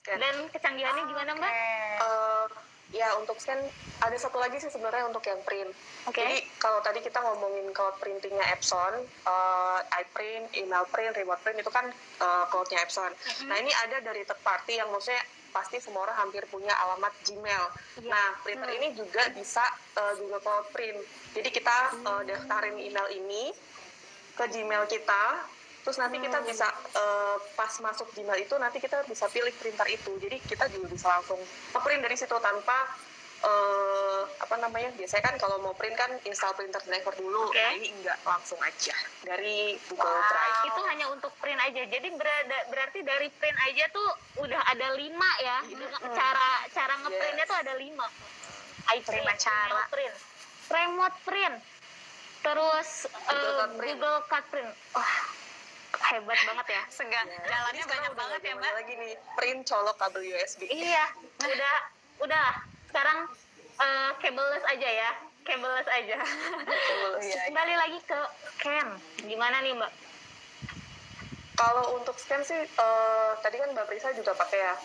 Dan kecanggihannya gimana, Mbak? Ya untuk scan ada satu lagi sih sebenarnya untuk yang print. Jadi kalau tadi kita ngomongin cloud printingnya Epson, iPrint, email print, remote print itu kan cloudnya Epson. Nah ini ada dari third party yang maksudnya pasti semua orang hampir punya alamat Gmail. Nah printer ini juga bisa juga cloud print. Jadi kita daftarin email ini ke Gmail kita. Terus nanti kita bisa pas masuk Gmail itu nanti kita bisa pilih printer itu. Jadi kita juga bisa langsung print dari situ tanpa biasanya kan kalau mau print kan install printer driver dulu. Nah ini enggak, langsung aja dari Google Drive. Itu hanya untuk print aja. Jadi berarti dari print aja tuh udah ada 5 ya. Cara ngeprintnya tuh ada 5. iPrint, remote print, terus Google Card Print. Wah, hebat banget ya. Jalannya banyak banget ya, Mbak. Lagi nih, print colok kabel USB. Iya, udah. Sekarang cableless aja ya. Kembali lagi ke scan. Gimana nih, Mbak? Kalau untuk scan sih, tadi kan Mbak Prisa juga pakai ya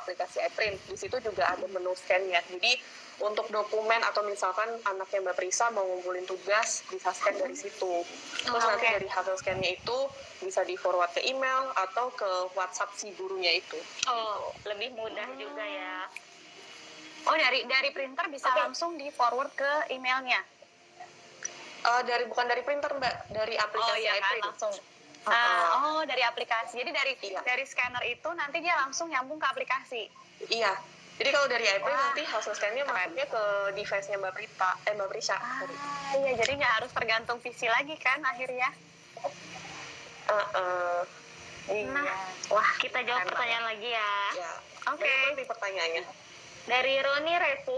aplikasi iPrint. Di situ juga ada menu scan-nya. Jadi untuk dokumen atau misalkan anaknya Mbak Prisa mau ngumpulin tugas, bisa scan dari situ. Terus nanti dari hasil scan-nya itu bisa di-forward ke email atau ke WhatsApp si gurunya itu. Lebih mudah juga ya. Dari printer bisa langsung di-forward ke emailnya? Bukan dari printer, Mbak. Dari aplikasi iPrint. Langsung. Dari aplikasi. Jadi dari scanner itu nanti dia langsung nyambung ke aplikasi. Iya. Jadi kalau dari iPrint nanti hasil scan-nya masuknya ke device-nya Mbak Prisa. Iya, jadi nggak harus tergantung PC lagi kan akhirnya. Wah, kita jawab pertanyaan lagi ya. Oke. Dari pertanyaannya. Dari Roni Refu,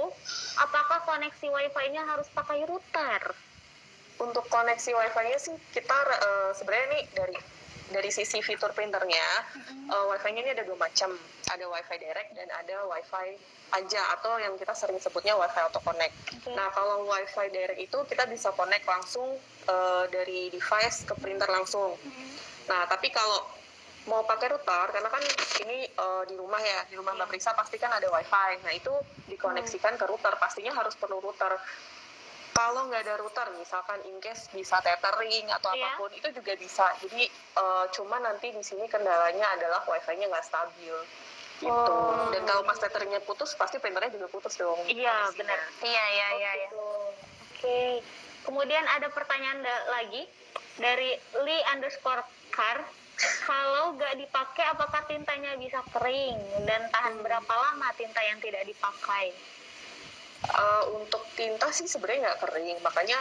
apakah koneksi Wi-Fi-nya harus pakai router? Untuk koneksi Wi-Fi-nya sih kita sebenarnya nih dari sisi fitur printernya, Wi-Fi-nya ini ada 2 macam. Ada Wi-Fi direct dan ada Wi-Fi aja atau yang kita sering sebutnya Wi-Fi auto connect. Nah, kalau Wi-Fi direct itu kita bisa connect langsung dari device ke printer langsung. Nah, tapi kalau mau pakai router, karena kan ini di rumah Mbak Prisa pasti kan ada Wi-Fi. Nah, itu dikoneksikan ke router, pastinya harus perlu router. Kalau nggak ada router, misalkan in case bisa tethering atau apapun, itu juga bisa. Jadi cuma nanti di sini kendalanya adalah Wi-Fi-nya nggak stabil. Gitu. Dan kalau pas tetheringnya putus, pasti printernya juga putus dong. Iya, benar. Iya. Oke. Kemudian ada pertanyaan lagi dari Lee_car. Kalau nggak dipakai, apakah tintanya bisa kering? Dan tahan berapa lama tinta yang tidak dipakai? Untuk tinta sih sebenarnya nggak kering, makanya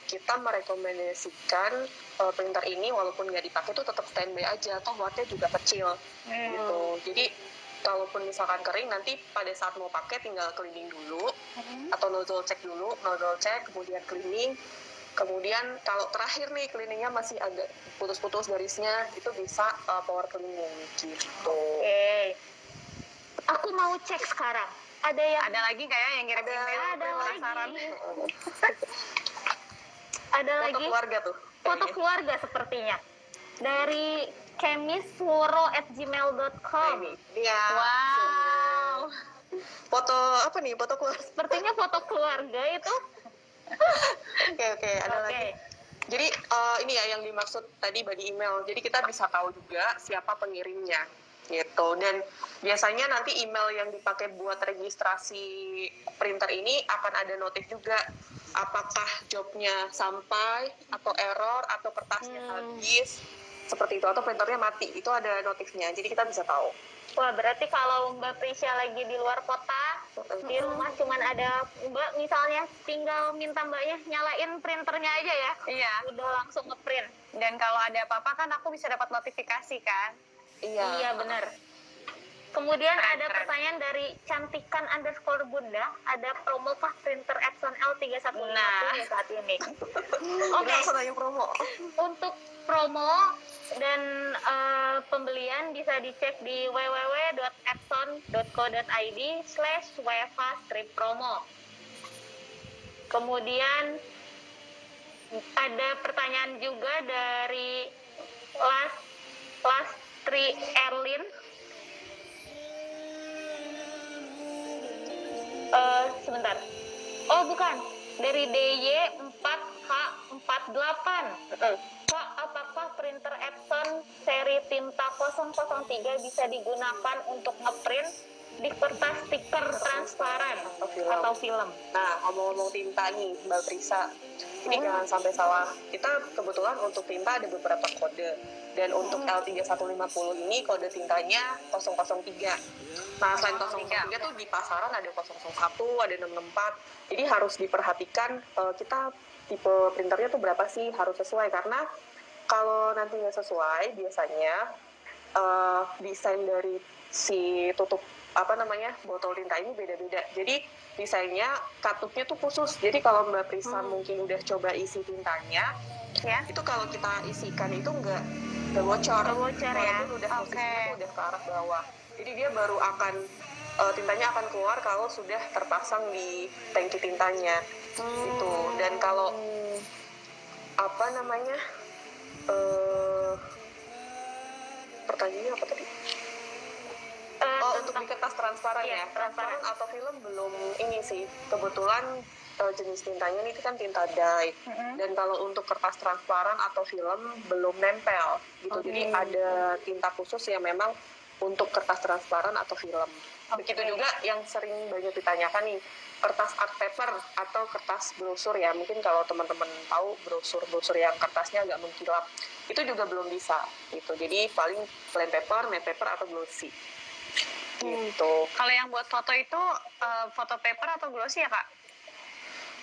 kita merekomendasikan printer ini walaupun nggak dipakai tuh tetap standby aja, toh wattnya juga kecil gitu. Jadi kalaupun misalkan kering, nanti pada saat mau pakai tinggal cleaning dulu atau nozzle check kemudian cleaning. Kemudian kalau terakhir nih cleaningnya masih agak putus-putus garisnya, itu bisa power cleaning gitu. Aku mau cek sekarang. Ada lagi kayak yang ngirim email? Ada foto lagi keluarga tuh. Foto keluarga sepertinya. Dari kemisworo@gmail.com. Iya. Wow. Foto apa nih? Foto keluarga. Sepertinya foto keluarga itu. Oke, ada lagi. Jadi ini ya yang dimaksud tadi body email. Jadi kita bisa tahu juga siapa pengirimnya gitu. Dan biasanya nanti email yang dipakai buat registrasi printer ini akan ada notif juga apakah jobnya sampai atau error atau kertasnya habis seperti itu, atau printernya mati, itu ada notifnya, jadi kita bisa tahu. Wah, berarti kalau Mbak Prisya lagi di luar kota, di rumah cuman ada Mbak misalnya, tinggal minta Mbaknya nyalain printernya aja ya. Iya. Udah langsung ngeprint. Dan kalau ada apa-apa kan aku bisa dapat notifikasi kan. Iya, benar. Kemudian ada pertanyaan dari Cantikan_Bunda, ada promokah printer Epson L3150 saat ini? Oke. Langsung aja promo. Untuk promo dan pembelian bisa dicek di www.epson.co.id/wefa-promo. Kemudian ada pertanyaan juga dari Lastri Erlin. sebentar. Oh bukan, dari DY4H48. Kak, apakah printer Epson seri tinta 003 bisa digunakan untuk ngeprint di kertas stiker transparan atau film? Nah, ngomong-ngomong tinta nih, Mbak Prisa, ini jangan sampai salah. Kita kebetulan untuk tinta ada beberapa kode. Dan untuk L3150 ini kode tintanya 003. Nah, selain 003 tuh di pasaran ada 001, ada 664. Jadi harus diperhatikan kita tipe printernya tuh berapa sih, harus sesuai. Karena kalau nanti nggak sesuai, biasanya desain dari si tutup botol tinta ini beda-beda. Jadi desainnya katupnya tuh khusus. Jadi kalau Mbak Prisa mungkin udah coba isi tintanya, ya itu kalau kita isikan itu nggak bocor, ya. Udah posisinya tuh udah ke arah bawah. Jadi dia baru akan tintanya akan keluar kalau sudah terpasang di tangki tintanya, gitu. Dan kalau pertanyaannya apa tadi? Untuk di kertas transparan ya, transparan atau film belum ini sih. Kebetulan jenis tintanya ini kan tinta dye. Dan kalau untuk kertas transparan atau film belum nempel gitu. Jadi ada tinta khusus yang memang untuk kertas transparan atau film. Begitu juga yang sering banyak ditanyakan nih, kertas art paper atau kertas brosur ya. Mungkin kalau teman-teman tahu brosur yang kertasnya agak mengkilap, itu juga belum bisa gitu. Jadi paling plain paper, matte paper atau glossy. Gitu. Kalau yang buat foto itu foto paper atau glossy ya Kak?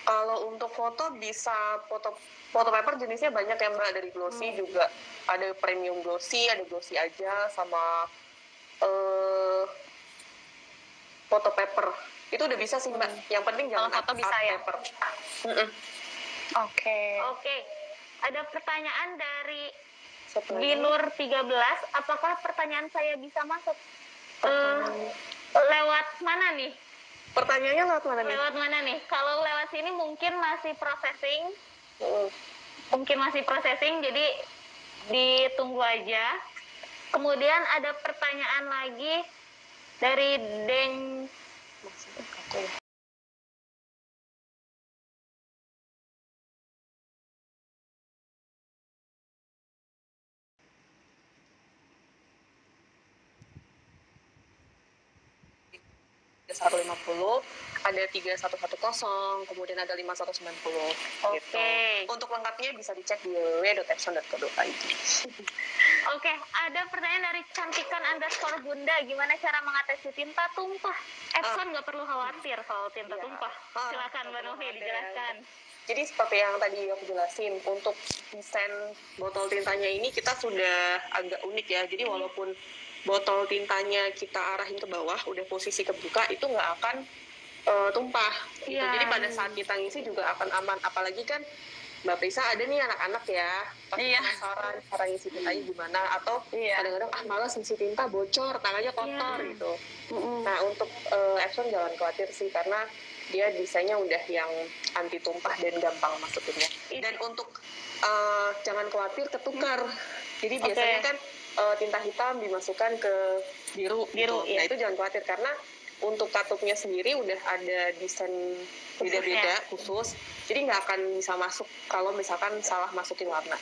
Kalau untuk foto bisa foto paper jenisnya banyak ya Mbak, dari glossy juga ada premium glossy, ada glossy aja, sama foto paper. Itu udah bisa sih Mbak. Yang penting jangan foto bisa ya? paper. Oke. Ada pertanyaan dari Setelah Binur 13, apakah pertanyaan saya bisa masuk? Lewat mana nih? Pertanyaannya lewat mana nih? Lewat mana nih? Kalau lewat sini mungkin masih processing. Jadi ditunggu aja. Kemudian ada pertanyaan lagi dari Deng. Ada 3110, kemudian ada 5190. Gitu. Untuk lengkapnya bisa dicek di www.epson.co.id. Ada pertanyaan dari cantikan_bunda. Gimana cara mengatasi tinta tumpah? Epson nggak perlu khawatir soal tinta tumpah. Silakan Mbak Novi dijelaskan. Jadi seperti yang tadi aku jelasin, untuk desain botol tintanya ini kita sudah agak unik ya. Jadi walaupun botol tintanya kita arahin ke bawah, udah posisi kebuka, itu nggak akan tumpah. Gitu. Jadi pada saat kita ngisi juga akan aman. Apalagi kan Mbak Prisa ada nih anak-anak ya, pasti penasaran cara ngisi tintanya gimana, atau kadang-kadang malas ngisi tinta bocor, tangannya kotor gitu. Nah untuk Epson jangan khawatir sih, karena dia desainnya udah yang anti tumpah dan gampang masukinnya. Dan untuk jangan khawatir ketukar. Jadi biasanya kan tinta hitam dimasukkan ke biru gitu. Nah itu jangan khawatir, karena untuk katupnya sendiri udah ada desain beda-beda khusus, jadi nggak akan bisa masuk kalau misalkan salah masukin warna.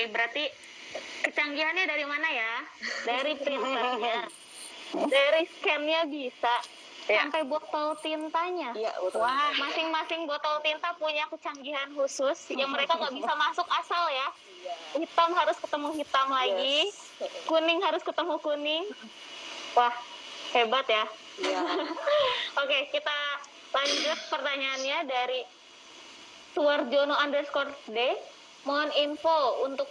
Berarti kecanggihannya dari mana ya? Dari printernya, dari scan-nya bisa, sampai botol tintanya. Wah, masing-masing botol tinta punya kecanggihan khusus yang mereka nggak bisa masuk asal ya. Hitam harus ketemu hitam lagi, kuning harus ketemu kuning. Wah, hebat ya. Kita lanjut pertanyaannya dari Suwarjono_D. Mohon info untuk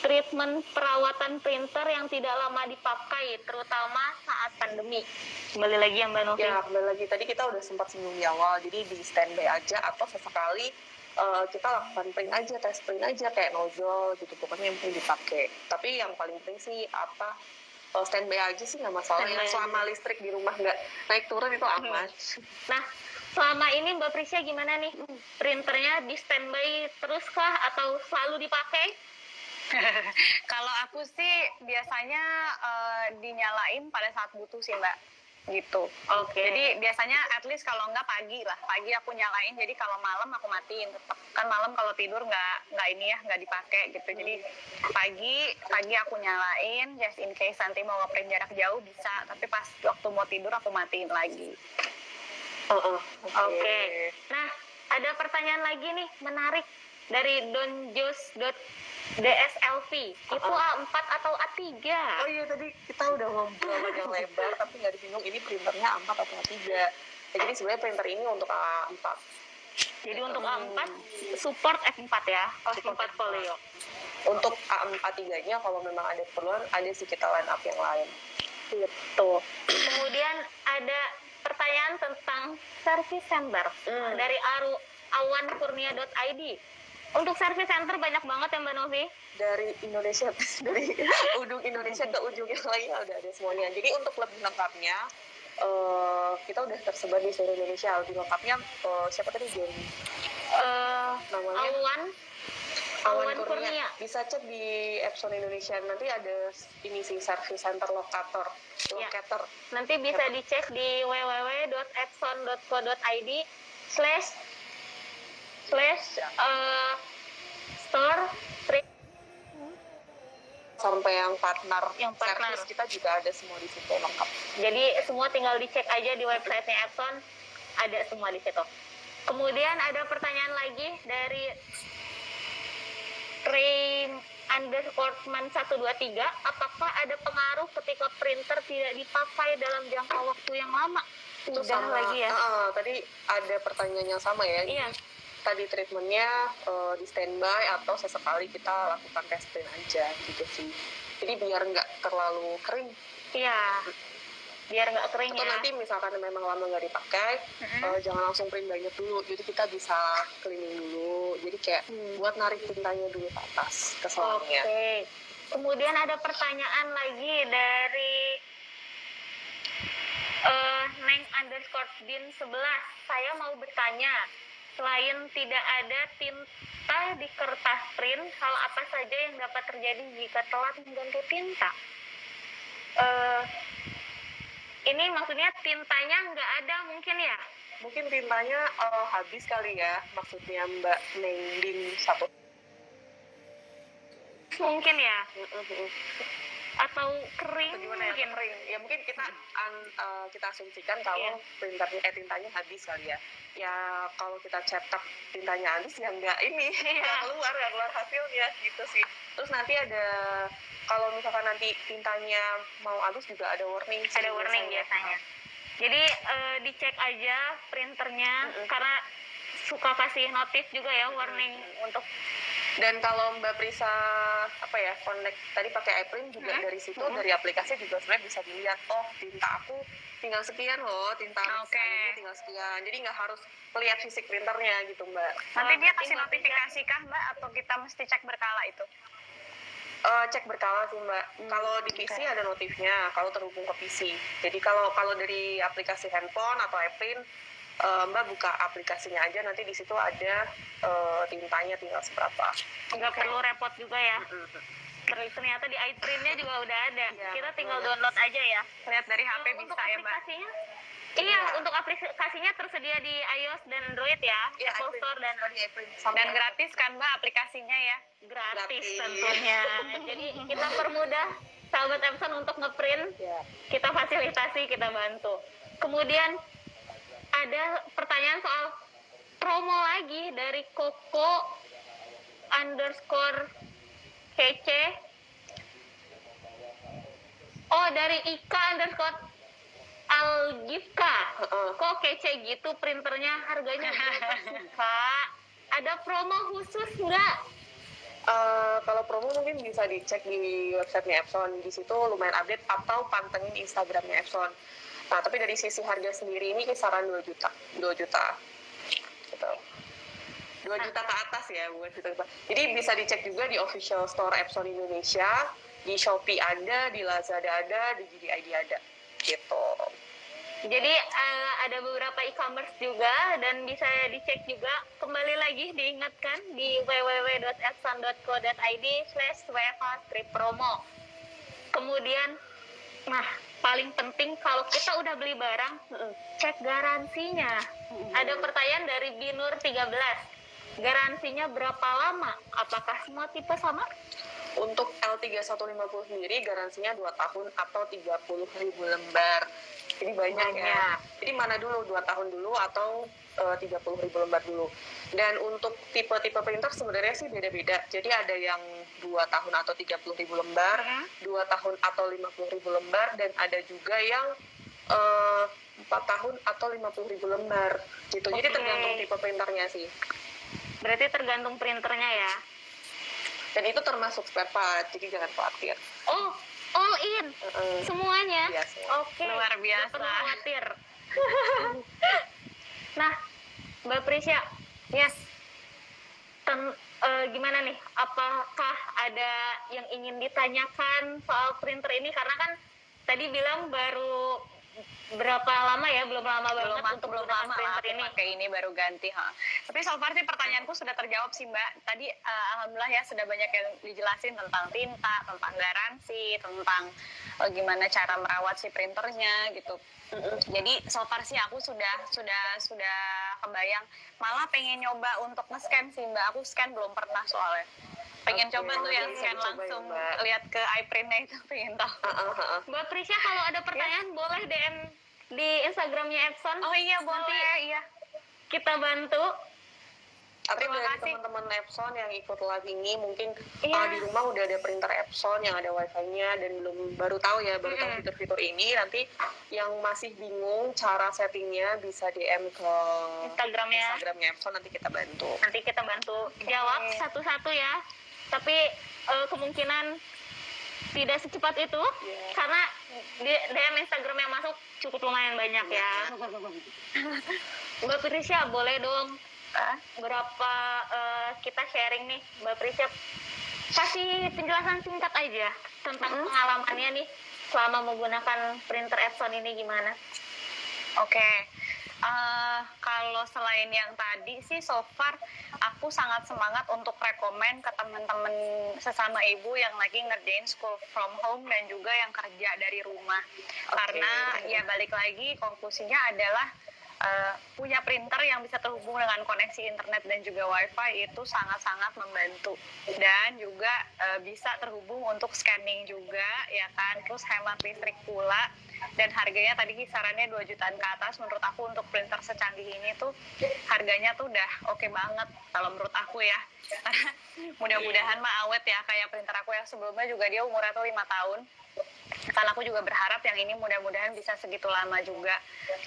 treatment perawatan printer yang tidak lama dipakai, terutama saat pandemi. Kembali lagi ya Mbak Novi. Ya, kembali lagi. Tadi kita udah sempat singgung di awal, jadi di standby aja atau sesekali kita lakukan print aja, tes print aja kayak nozzle gitu, pokoknya yang penting dipakai. Tapi yang paling penting sih standby aja sih, nggak masalah ya. Selama listrik di rumah nggak naik turun itu aman. Nah, selama ini Mbak Prisya gimana nih? Printernya di standby terus kah atau selalu dipakai? Kalau aku sih biasanya dinyalain pada saat butuh sih Mbak. gitu. Oke. Jadi biasanya at least kalau enggak pagi aku nyalain, jadi kalau malam aku matiin tetap. Kan malam kalau tidur nggak ini ya, nggak dipakai gitu. Jadi pagi aku nyalain just in case nanti mau ngeprint jarak jauh bisa, tapi pas waktu mau tidur aku matiin lagi. Oke. Nah, ada pertanyaan lagi nih menarik dari donjos.dslv. Itu A4 atau A3? Oh iya, tadi kita udah ngobrol panjang lebar tapi nggak disinggung ini printernya A4 atau A3. Ya, jadi sebenarnya printer ini untuk A4. Jadi untuk A4 support F4 ya, Support F4 folio. Untuk A3-nya kalau memang ada keperluan, ada sih kita line up yang lain. Gitu. Kemudian ada pertanyaan tentang service center dari awankurnia.id. Untuk service center banyak banget ya Mbak Novi? Dari Indonesia, dari ujung Indonesia ke ujung yang lainnya udah ada semuanya. Jadi untuk lebih lengkapnya, kita udah tersebar di seluruh Indonesia. Lebih lengkapnya, siapa tadi Jenny? Namanya Awan Kurnia. Bisa cek di Epson Indonesia. Nanti ada ini sih service center locator. Nanti bisa dicek di www.epson.co.id /store sampai yang partner service kita juga ada semua di situ lengkap. Jadi semua tinggal dicek aja di websitenya Epson, ada semua di situ. Kemudian ada pertanyaan lagi dari Ray_man123, apakah ada pengaruh ketika printer tidak dipakai dalam jangka waktu yang lama? Itu udah sama lagi ya. Tadi ada pertanyaan yang sama ya. Iya. Tadi treatmentnya di standby atau sesekali kita lakukan test print aja gitu sih. Jadi biar nggak terlalu kering. Iya. Biar nggak kering atau ya. nanti misalkan memang lama nggak dipakai, jangan langsung print banyak dulu. Jadi kita bisa cleaning dulu. Jadi kayak buat narik tintanya dulu ke atas ke selangnya. Oke. Kemudian ada pertanyaan lagi dari Neng_din11. Saya mau bertanya, selain tidak ada tinta di kertas print, hal apa saja yang dapat terjadi jika telat mengganti tinta? Ini maksudnya tintanya nggak ada mungkin ya? Mungkin tintanya habis kali ya, maksudnya Mbak Neng_din 1. Mungkin ya? Atau kering gimana ya? Kering. Ya mungkin kita asumsikan kalau printernya tintanya habis kali ya. Ya kalau kita cetak tintanya habis ya nggak keluar hasilnya gitu sih. Terus nanti ada, kalau misalkan nanti tintanya mau habis juga ada warning sih. Ada warning biasanya. Jadi dicek aja printernya karena suka kasih notif juga ya warning untuk. Dan kalau Mbak Prisa connect tadi pakai iPrint juga dari situ, dari aplikasi juga sebenarnya bisa dilihat, oh tinta aku tinggal sekian loh, tinta ini tinggal sekian. Jadi nggak harus melihat fisik printernya gitu Mbak. Nanti dia kasih notifikasi kah Mbak atau kita mesti cek berkala itu? Cek berkala sih Mbak. Kalau di PC ada notifnya, kalau terhubung ke PC. Jadi kalau dari aplikasi handphone atau iPrint, Mbak buka aplikasinya aja, nanti di situ ada tintanya tinggal seberapa. Nggak perlu repot juga ya. Ternyata di iPrint-nya juga udah ada. Kita tinggal download aja ya. Lihat dari HP bisa ya Mbak. Iya, untuk aplikasinya tersedia di iOS dan Android ya. Apple Store dan gratis kan Mbak aplikasinya ya? Gratis tentunya. Jadi kita permudah sahabat Epson untuk ngeprint. Kita fasilitasi, kita bantu. Kemudian ada pertanyaan soal promo lagi dari Koko_kece. Oh, dari Ika_Algifka. Kok kece gitu printernya, harganya berapa sih, Kak? Ada promo khusus nggak? Kalau promo mungkin bisa dicek di websitenya Epson. Di situ lumayan update, atau pantengin Instagramnya Epson. Nah, tapi dari sisi harga sendiri ini kisaran 2 juta. Gitu. 2 juta ke atas ya, bukan juta. Jadi bisa dicek juga di official store Epson Indonesia, di Shopee ada, di Lazada ada, di JD.id ada. Gitu. Jadi ada beberapa e-commerce juga dan bisa dicek juga. Kembali lagi diingatkan di www.epson.co.id/wfa_promo. Kemudian, paling penting kalau kita udah beli barang, cek garansinya. Ada pertanyaan dari Binur 13. Garansinya berapa lama? Apakah semua tipe sama? Untuk L3150 sendiri garansinya 2 tahun atau 30.000 lembar. Jadi banyak ya. Jadi mana dulu, 2 tahun dulu atau 30.000 lembar dulu. Dan untuk tipe-tipe printer sebenarnya sih beda-beda. Jadi ada yang 2 tahun atau 30.000 lembar, 2 tahun atau 50.000 lembar, dan ada juga yang 4 tahun atau 50.000 lembar gitu. Jadi tergantung tipe printernya sih. Berarti tergantung printernya ya. Dan itu termasuk spare part, jadi jangan khawatir. Oh, all in semuanya. Biasa. Oke. Luar biasa. Gak perlu khawatir. Nah, Mbak Prisya, Yes. gimana nih? Apakah ada yang ingin ditanyakan soal printer ini? Karena kan tadi bilang baru berapa lama ya? Belum lama banget untuk belum menggunakan lama printer aku ini. pakai ini baru ganti. Tapi so far sih pertanyaanku sudah terjawab sih Mbak. Tadi alhamdulillah ya sudah banyak yang dijelasin tentang tinta, tentang garansi, tentang gimana cara merawat si printernya gitu. Jadi so far sih aku sudah kebayang. Malah pengen nyoba untuk nge-scan sih Mbak. Aku scan belum pernah soalnya. Pengen coba tuh yang scan langsung lihat ke iPrint-nya itu, pengen tahu. Mbak Prisya, kalau ada pertanyaan boleh DM di Instagramnya Epson. Oh iya boleh, iya. Kita bantu. Atau Terima dari kasih. teman-teman Epson yang ikut live ini mungkin Iya. di rumah udah ada printer Epson yang ada wifi-nya dan baru tahu tahu fitur-fitur ini. Nanti yang masih bingung cara settingnya bisa DM ke Instagramnya Epson, nanti kita bantu. Nanti kita bantu jawab satu-satu ya. Tapi kemungkinan tidak secepat itu karena DM Instagram yang masuk cukup lumayan banyak ya. Mbak Prisya, boleh dong berapa kita sharing nih, Mbak Prisya, kasih penjelasan singkat aja tentang pengalamannya nih selama menggunakan printer Epson ini gimana? Oke. Kalau selain yang tadi sih so far aku sangat semangat untuk rekomen ke teman-teman sesama ibu yang lagi ngerjain school from home dan juga yang kerja dari rumah. Karena ya balik lagi konklusinya adalah punya printer yang bisa terhubung dengan koneksi internet dan juga wifi itu sangat-sangat membantu, dan juga bisa terhubung untuk scanning juga ya kan, terus hemat listrik pula, dan harganya tadi kisarannya 2 jutaan ke atas. Menurut aku untuk printer secanggih ini tuh harganya tuh udah oke banget kalau menurut aku ya. Mudah-mudahan mah awet ya kayak printer aku yang sebelumnya, juga dia umurnya tuh 5 tahun. Karena aku juga berharap yang ini mudah-mudahan bisa segitu lama juga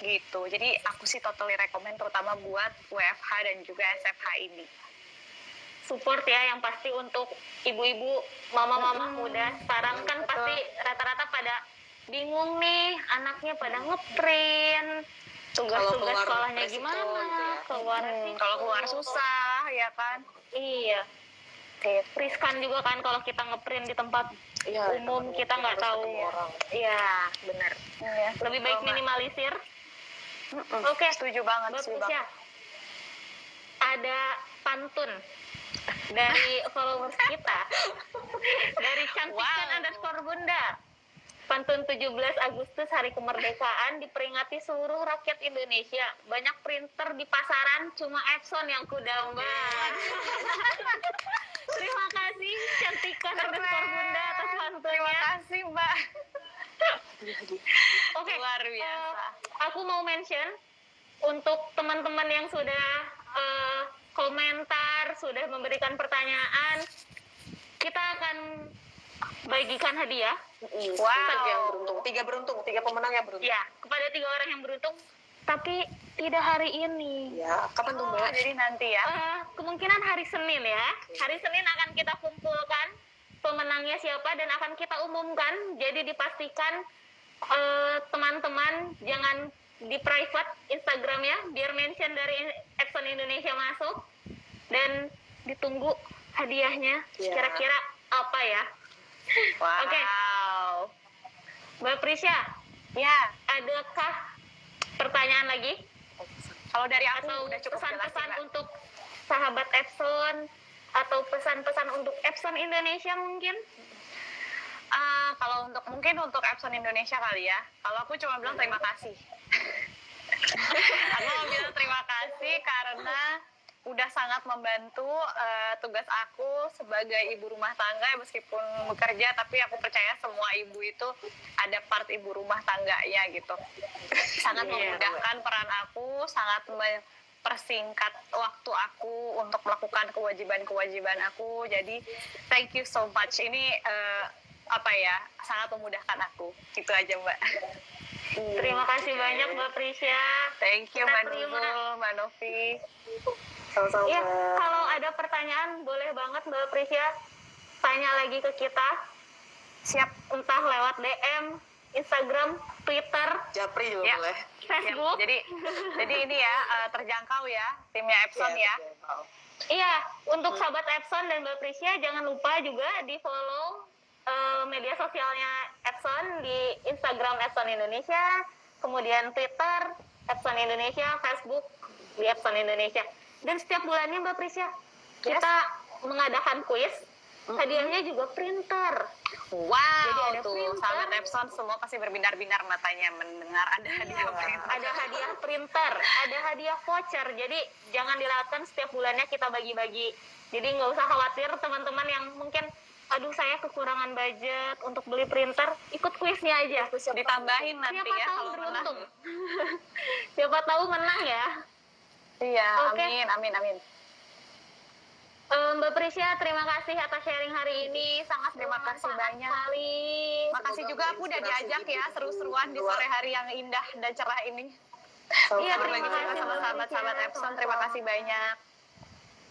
gitu. Jadi aku sih totally rekomend terutama buat WFH dan juga SFH ini. Support ya yang pasti untuk ibu-ibu, mama-mama muda. Sekarang kan pasti rata-rata pada bingung nih, anaknya pada ngeprint, tugas-tugas sekolahnya gimana, Kalau keluar susah ya kan. Iya. Riskan juga kan kalau kita ngeprint di tempat umum, kita nggak tahu. Iya, benar. Iya. Lebih baik minimalisir. Oke, Setuju banget. Mbak Prisya, ada pantun dari followers kita, dari cantikan_bunda. Pantun 17 Agustus Hari Kemerdekaan diperingati seluruh rakyat Indonesia. Banyak printer di pasaran, cuma Epson yang kudambang. Terima kasih cantikan_bunda atas pantunnya. Terima kasih Mbak. Oke, Luar biasa. aku mau mention untuk teman-teman yang sudah komentar, sudah memberikan pertanyaan, kita akan bagikan hadiah. Wow. Tiga pemenang yang beruntung. Ya, kepada 3 orang yang beruntung. Tapi tidak hari ini. Ya, kapan tuh Mbak? Jadi nanti ya. Kemungkinan hari Senin ya. Hari Senin akan kita kumpulkan pemenangnya siapa dan akan kita umumkan. Jadi dipastikan teman-teman jangan di private Instagramnya, biar mention dari Epson Indonesia masuk, dan ditunggu hadiahnya. Kira-kira apa ya? Wow. Oke. Mbak Prisya, Ya, adakah pertanyaan lagi? kalau dari aku Atau udah cukup jelas sih, pesan-pesan Mbak. untuk sahabat Epson, atau pesan-pesan untuk Epson Indonesia mungkin? Kalau mungkin untuk Epson Indonesia kali ya. Kalau aku cuma bilang terima kasih. Aku mau bilang terima kasih karena udah sangat membantu tugas aku sebagai ibu rumah tangga. Meskipun bekerja, tapi aku percaya semua ibu itu ada part ibu rumah tangganya gitu. Sangat memudahkan peran aku, sangat mempersingkat waktu aku untuk melakukan kewajiban-kewajiban aku. Jadi thank you so much. Ini sangat memudahkan aku. Gitu aja, Mbak. Terima kasih banyak Mbak Prisya. Thank you, Kita Mbak terima. Nurul, Mbak Novi. Sama-sama. Iya, kalau ada pertanyaan boleh banget Mbak Prisya tanya lagi ke kita. Siap. Entah lewat DM, Instagram, Twitter, Japri juga Ya. boleh. Facebook. Jadi ini ya, terjangkau ya, timnya Epson ya. Iya, untuk sahabat Epson dan Mbak Prisya jangan lupa juga di follow media sosialnya Epson di Instagram Epson Indonesia, kemudian Twitter Epson Indonesia, Facebook di Epson Indonesia. Dan setiap bulannya Mbak Prisya kita mengadakan kuis, hadiahnya juga printer. Wow, Jadi ada tuh printer. sahabat Epson semua pasti berbinar-binar matanya mendengar ada hadiah printer. Ada hadiah printer, ada hadiah voucher. Jadi jangan dilewatkan, setiap bulannya kita bagi-bagi. Jadi nggak usah khawatir teman-teman yang mungkin aduh saya kekurangan budget untuk beli printer, ikut kuisnya aja. Ditambahin nanti Siapa ya tahu kalau beruntung. menang. Siapa tahu menang ya. Iya, Oke. amin. Mbak Prisya, terima kasih atas sharing hari ini. Sangat Terima kasih bermanfaat banyak. sekali. Makasih juga aku udah diajak ya seru-seruan di sore hari yang indah dan cerah ini. Iya, terima Berbagi cerita kasih sama Mbak sahabat-sahabat Prisya. Epson. Terima kasih banyak.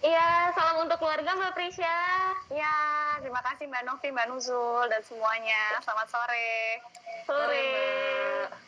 Iya, salam untuk keluarga Mbak Prisya. Ya, terima kasih Mbak Novi, Mbak Nuzul, dan semuanya. Selamat sore. Sore. Mbak.